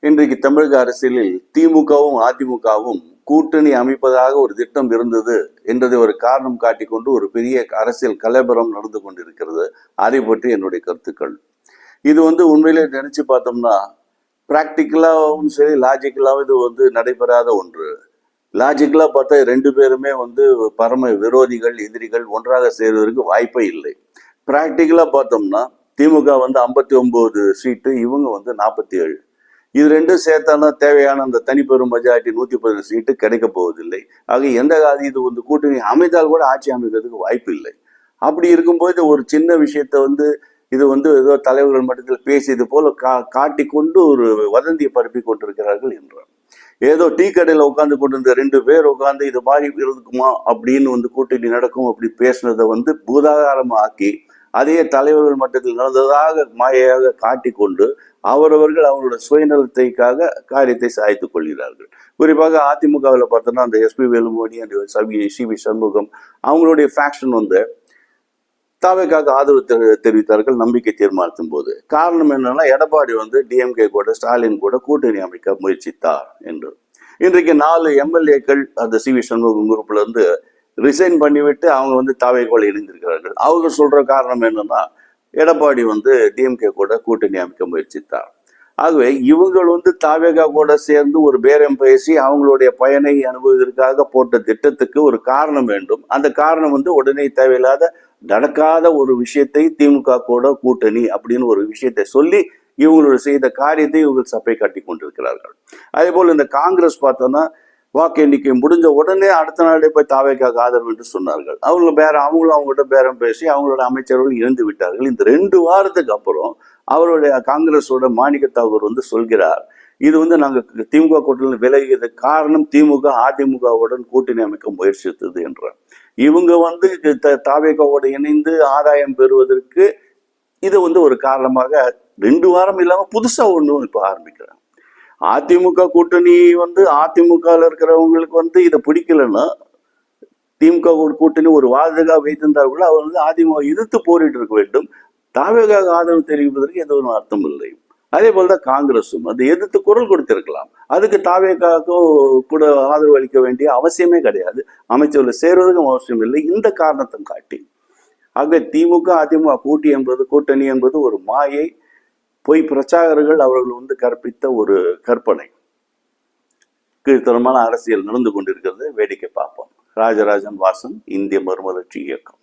இன்றைக்கு தமிழக அரசியலில் திமுகவும் அதிமுகவும் கூட்டணி அமைப்பதாக ஒரு திட்டம் இருந்தது என்றதை ஒரு காரணம் காட்டிக்கொண்டு ஒரு பெரிய அரசியல் கலவரம் நடந்து கொண்டிருக்கிறது. அதை பற்றி என்னுடைய கருத்துக்கள். இது உண்மையிலே நினைச்சு பார்த்தோம்னா பிராக்டிக்கலாகவும் சரி லாஜிக்கலாகவும் இது நடைபெறாத ஒன்று. லாஜிக்கலா பார்த்தா ரெண்டு பேருமே பரம விரோதிகள், எதிரிகள், ஒன்றாக சேர்வதற்கு வாய்ப்பே இல்லை. பிராக்டிக்கலா பார்த்தோம்னா திமுக 59 சீட்டு, இவங்க 47. இது ரெண்டும் சேர்த்தானா தேவையான அந்த தனிப்பெரும் மெஜாரிட்டி 110 சீட்டு கிடைக்க போவதில்லை. ஆக எந்த இது கூட்டணி அமைத்தால் கூட ஆட்சி அமைக்கிறதுக்கு வாய்ப்பு இல்லை. அப்படி இருக்கும்போது ஒரு சின்ன விஷயத்த இது ஏதோ தலைவர்கள் மட்டத்தில் பேசியது போல காட்டிக்கொண்டு ஒரு வதந்தியை பரப்பி கொண்டிருக்கிறார்கள் என்றார். ஏதோ டீ கடையில் உட்காந்து கொண்டிருந்த ரெண்டு பேர் உட்காந்து இது மாதிரி இருக்குமா அப்படின்னு கூட்டணி நடக்கும் அப்படி பேசுனதை பூதாகாரமா ஆக்கி அதே தலைவர்கள் மட்டத்தில் நடந்ததாக மாயையாக காட்டிக்கொண்டு அவரவர்கள் அவங்களோட சுயநலத்தைக்காக காரியத்தை சாய்த்துக் கொள்கிறார்கள். குறிப்பாக அதிமுகவில் பார்த்தோன்னா அந்த எஸ்பி வேலுமணி அந்த சி.வி. சண்முகம் அவங்களுடைய ஃபேக்ஷன் தாவேக்காக ஆதரவு தெரிவித்தார்கள் நம்பிக்கை தீர்மானத்தின் போது. காரணம் என்னன்னா எடப்பாடி டிஎம்கே கூட ஸ்டாலின் கூட கூட்டணி அமைக்க முயற்சித்தார் என்று. இன்றைக்கு 4 எம்எல்ஏக்கள் அந்த சி.வி. சண்முகம் குரூப்ல இருந்து ரிசைன் பண்ணிவிட்டு அவங்க தாவேக்கோல இணைந்திருக்கிறார்கள். அவங்க சொல்ற காரணம் என்னன்னா எடப்பாடி டிஎம்கே கூட கூட்டணி அமைக்க முயற்சித்தார். ஆகவே இவங்க தாவேகா கூட சேர்ந்து ஒரு பேரம் பேசி அவங்களுடைய பயனை அனுபவத்திற்காக போட்ட திட்டத்துக்கு ஒரு காரணம் வேண்டும். அந்த காரணம் உடனே தேவையில்லாத நடக்காத ஒரு விஷயத்தை திமுக கூட கூட்டணி அப்படின்னு ஒரு விஷயத்தை சொல்லி இவங்களோட செய்த காரியத்தை இவங்க சப்பை கட்டி கொண்டிருக்கிறார்கள். அதே போல் இந்த காங்கிரஸ் பார்த்தோன்னா வாக்கு எண்ணிக்கை முடிஞ்ச உடனே அடுத்த நாளே போய் தாவேக்காக ஆதரவு என்று சொன்னார்கள். அவங்களும் அவங்ககிட்ட பேரம் பேசி அவங்களோட அமைச்சர்கள் இழந்து விட்டார்கள். இந்த 2 வாரத்துக்கு அப்புறம் அவருடைய காங்கிரஸோட மாணிக்க தாகூர் சொல்கிறார், இது நாங்கள் திமுக கூட்டணியில் விலகியது காரணம் திமுக அதிமுகவுடன் கூட்டணி அமைக்க முயற்சித்தது என்றார். இவங்க தாவேக்காவோட இணைந்து ஆதாயம் பெறுவதற்கு இது ஒரு காரணமாக 2 வாரம் இல்லாம புதுசா ஒண்ணு இப்ப ஆரம்பிக்கிறாங்க. அதிமுக கூட்டணி அதிமுகவில் இருக்கிறவங்களுக்கு இதை பிடிக்கலன்னா திமுக கூட்டணி ஒரு வாதகா வைத்திருந்தால் கூட அவர் அதிமுக எதிர்த்து போரிட்டு இருக்க வேண்டும். தாவேக்காக ஆதரவு தெரிவிப்பதற்கு எந்த ஒரு அர்த்தம் இல்லை. அதே போலதான் காங்கிரஸும் அதை எதிர்த்து குரல் கொடுத்திருக்கலாம். அதுக்கு தாவேக்காக கூட ஆதரவு அளிக்க வேண்டிய அவசியமே கிடையாது. அமைச்சர்கள் சேர்வதற்கும் அவசியம் இல்லை. இந்த காரணத்தை காட்டி ஆக திமுக அதிமுக கூட்டணி என்பது ஒரு மாயை, பொய் பிரச்சாரகர்கள் அவர்கள் கற்பித்த ஒரு கற்பனை. கீழ்த்தரமான அரசியல் நடந்து கொண்டிருக்கிறது. வேடிக்கை பார்ப்போம். ராஜராஜன் வாசன், இந்திய மறுமலர்ச்சி இயக்கம்.